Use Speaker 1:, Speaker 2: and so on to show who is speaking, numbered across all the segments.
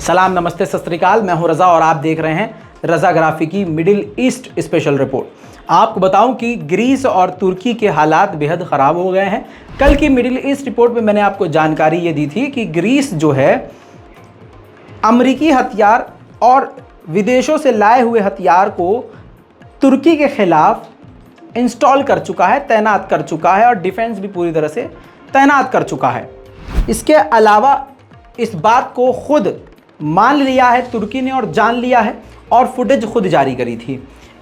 Speaker 1: सलाम, नमस्ते, सत श्री अकाल। मैं हूं रज़ा और आप देख रहे हैं रज़ाग्राफी की मिडिल ईस्ट स्पेशल रिपोर्ट। आपको बताऊं कि ग्रीस और तुर्की के हालात बेहद ख़राब हो गए हैं। कल की मिडिल ईस्ट रिपोर्ट में मैंने आपको जानकारी ये दी थी कि ग्रीस जो है अमेरिकी हथियार और विदेशों से लाए हुए हथियार को तुर्की के खिलाफ इंस्टॉल कर चुका है, तैनात कर चुका है और डिफेंस भी पूरी तरह से तैनात कर चुका है। इसके अलावा इस बात को खुद मान लिया है तुर्की ने और जान लिया है और फुटेज खुद जारी करी थी।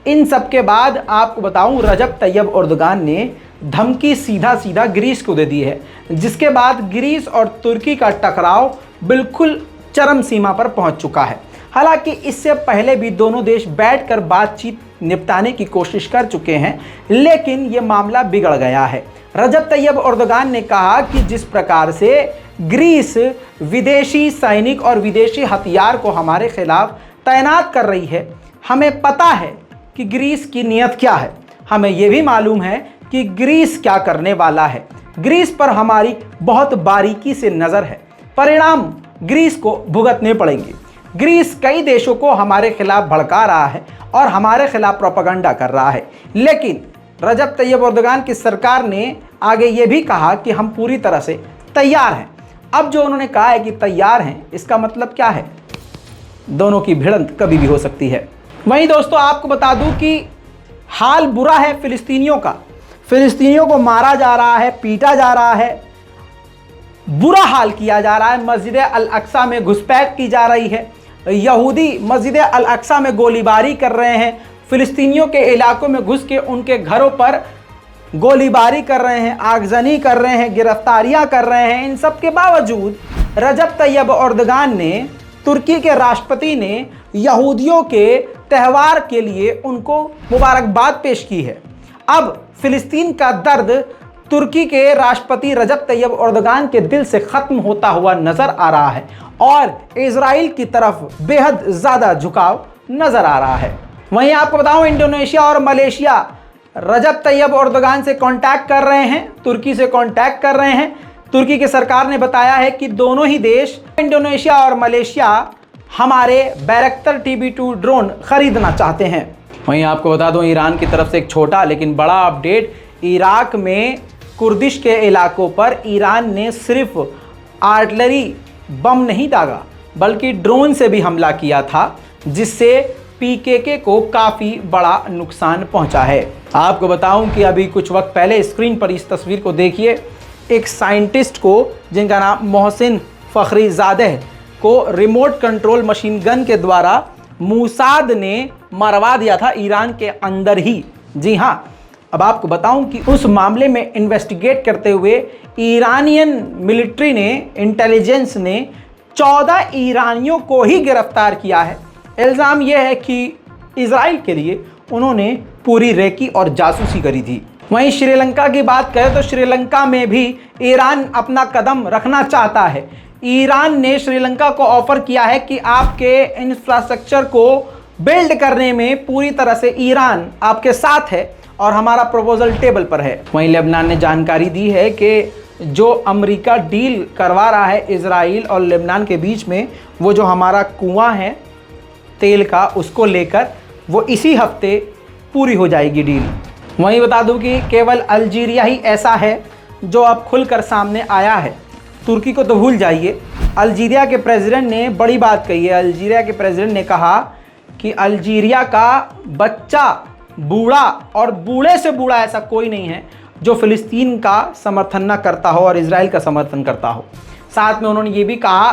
Speaker 1: इन सब के बाद आपको बताऊं, रजब तैयब एर्दोगान ने धमकी सीधा सीधा ग्रीस को दे दी है, जिसके बाद ग्रीस और तुर्की का टकराव बिल्कुल चरम सीमा पर पहुंच चुका है। हालांकि इससे पहले भी दोनों देश बैठकर बातचीत निपटाने की कोशिश कर चुके हैं, लेकिन ये मामला बिगड़ गया है। रजब तैयब एर्दोगान ने कहा कि जिस प्रकार से ग्रीस विदेशी सैनिक और विदेशी हथियार को हमारे खिलाफ तैनात कर रही है, हमें पता है कि ग्रीस की नीयत क्या है। हमें यह भी मालूम है कि ग्रीस क्या करने वाला है। ग्रीस पर हमारी बहुत बारीकी से नज़र है। परिणाम ग्रीस को भुगतने पड़ेंगे। ग्रीस कई देशों को हमारे खिलाफ भड़का रहा है और हमारे खिलाफ प्रोपेगेंडा कर रहा है, लेकिन रजब तैयब एर्दोगान की सरकार ने आगे ये भी कहा कि हम पूरी तरह से तैयार हैं। अब जो उन्होंने कहा है कि तैयार हैं, इसका मतलब क्या है? दोनों की भिड़ंत कभी भी हो सकती है। वहीं दोस्तों, आपको बता दूं कि हाल बुरा है फिलिस्तीनियों का। फिलिस्तीनियों को मारा जा रहा है, पीटा जा रहा है, बुरा हाल किया जा रहा है। मस्जिद अल अक्सा में घुसपैठ की जा रही है। यहूदी मस्जिद अल अक्सा में गोलीबारी कर रहे हैं। फिलिस्तीनियों के इलाकों में घुस के उनके घरों पर गोलीबारी कर रहे हैं, आगजनी कर रहे हैं, गिरफ्तारियां कर रहे हैं। इन सब के बावजूद रजब तैयब एर्दोगान ने, तुर्की के राष्ट्रपति ने यहूदियों के त्यौहार के लिए उनको मुबारकबाद पेश की है। अब फिलिस्तीन का दर्द तुर्की के राष्ट्रपति रजब तैयब एर्दोगान के दिल से ख़त्म होता हुआ नज़र आ रहा है और इजराइल की तरफ बेहद ज़्यादा झुकाव नज़र आ रहा है। वहीं आपको बताऊं, इंडोनेशिया और मलेशिया रजब तैयब एर्दोगान से कांटेक्ट कर रहे हैं, तुर्की से कांटेक्ट कर रहे हैं। तुर्की की सरकार ने बताया है कि दोनों ही देश, इंडोनेशिया और मलेशिया, हमारे बैरक्टर TB2 ड्रोन खरीदना चाहते हैं। वहीं आपको बता दूं, ईरान की तरफ से एक छोटा लेकिन बड़ा अपडेट। इराक में कुर्दिश के इलाकों पर ईरान ने सिर्फ आर्टिलरी बम नहीं दागा, बल्कि ड्रोन से भी हमला किया था, जिससे PKK को काफ़ी बड़ा नुकसान पहुंचा है। आपको बताऊं कि अभी कुछ वक्त पहले स्क्रीन पर इस तस्वीर को देखिए। एक साइंटिस्ट को, जिनका नाम मोहसिन फ़खरीज़ादेह, को रिमोट कंट्रोल मशीन गन के द्वारा मूसाद ने मरवा दिया था ईरान के अंदर ही। जी हाँ, अब आपको बताऊं कि उस मामले में इन्वेस्टिगेट करते हुए ईरानियन मिलिट्री ने, इंटेलिजेंस ने 14 ईरानियों को ही गिरफ्तार किया है। इल्ज़ाम यह है कि इजराइल के लिए उन्होंने पूरी रेकी और जासूसी करी थी। वहीं श्रीलंका की बात करें तो श्रीलंका में भी ईरान अपना कदम रखना चाहता है। ईरान ने श्रीलंका को ऑफर किया है कि आपके इंफ्रास्ट्रक्चर को बिल्ड करने में पूरी तरह से ईरान आपके साथ है और हमारा प्रपोजल टेबल पर है। वहीं लेबनान ने जानकारी दी है कि जो अमेरिका डील करवा रहा है इजराइल और लेबनान के बीच में, वो जो हमारा कुआं है तेल का, उसको लेकर वो इसी हफ्ते पूरी हो जाएगी डील। वहीं बता दूं कि केवल अल्जीरिया ही ऐसा है जो अब खुलकर सामने आया है। तुर्की को तो भूल जाइए। अल्जीरिया के प्रेसिडेंट ने बड़ी बात कही है। अल्जीरिया के प्रेसिडेंट ने कहा कि अल्जीरिया का बच्चा, बूढ़ा और बूढ़े से बूढ़ा ऐसा कोई नहीं है जो फ़िलिस्तीन का समर्थन न करता हो और इजराइल का समर्थन करता हो। साथ में उन्होंने ये भी कहा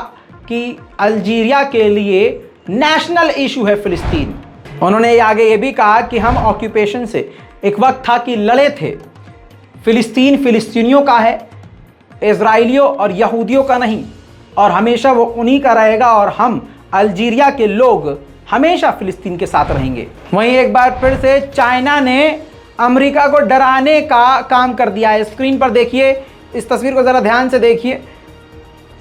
Speaker 1: कि अल्जीरिया के लिए नेशनल इशू है फ़िलिस्तीन। उन्होंने आगे ये भी कहा कि हम ऑक्यूपेशन से, एक वक्त था कि लड़े थे, फ़िलिस्तीन फ़िलिस्तीनियों का है, इजराइलियों और यहूदियों का नहीं, और हमेशा वो उन्हीं का रहेगा और हम अल्जीरिया के लोग हमेशा फ़िलिस्तीन के साथ रहेंगे। वहीं एक बार फिर से चाइना ने अमेरिका को डराने का काम कर दिया है। स्क्रीन पर देखिए, इस तस्वीर को ज़रा ध्यान से देखिए।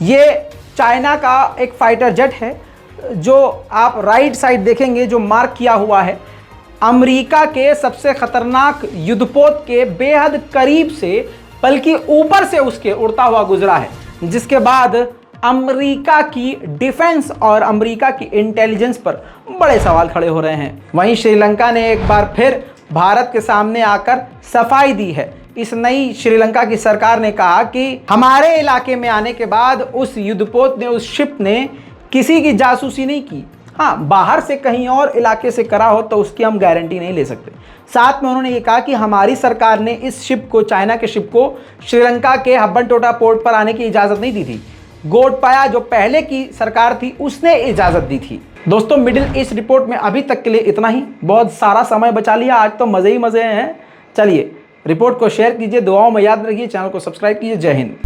Speaker 1: ये चाइना का एक फाइटर जेट है, जो आप राइट साइड देखेंगे जो मार्क किया हुआ है, अमेरिका के सबसे खतरनाक युद्धपोत के बेहद करीब से, बल्कि ऊपर से उसके उड़ता हुआ गुजरा है, जिसके बाद अमेरिका की डिफेंस और अमेरिका की इंटेलिजेंस पर बड़े सवाल खड़े हो रहे हैं। वहीं श्रीलंका ने एक बार फिर भारत के सामने आकर सफाई दी है। इस नई श्रीलंका की सरकार ने कहा कि हमारे इलाके में आने के बाद उस युद्धपोत ने, उस शिप ने किसी की जासूसी नहीं की। हाँ, बाहर से कहीं और इलाके से करा हो तो उसकी हम गारंटी नहीं ले सकते। साथ में उन्होंने ये कहा कि हमारी सरकार ने इस शिप को, चाइना के शिप को, श्रीलंका के हम्बनटोटा पोर्ट पर आने की इजाज़त नहीं दी थी। गोटबाया जो पहले की सरकार थी उसने इजाज़त दी थी। दोस्तों, मिडिल ईस्ट रिपोर्ट में अभी तक के लिए इतना ही। बहुत सारा समय बचा लिया, आज तो मज़े ही मज़े हैं। चलिए, रिपोर्ट को शेयर कीजिए, दुआओं में याद रखिए, चैनल को सब्सक्राइब कीजिए। जय हिंद।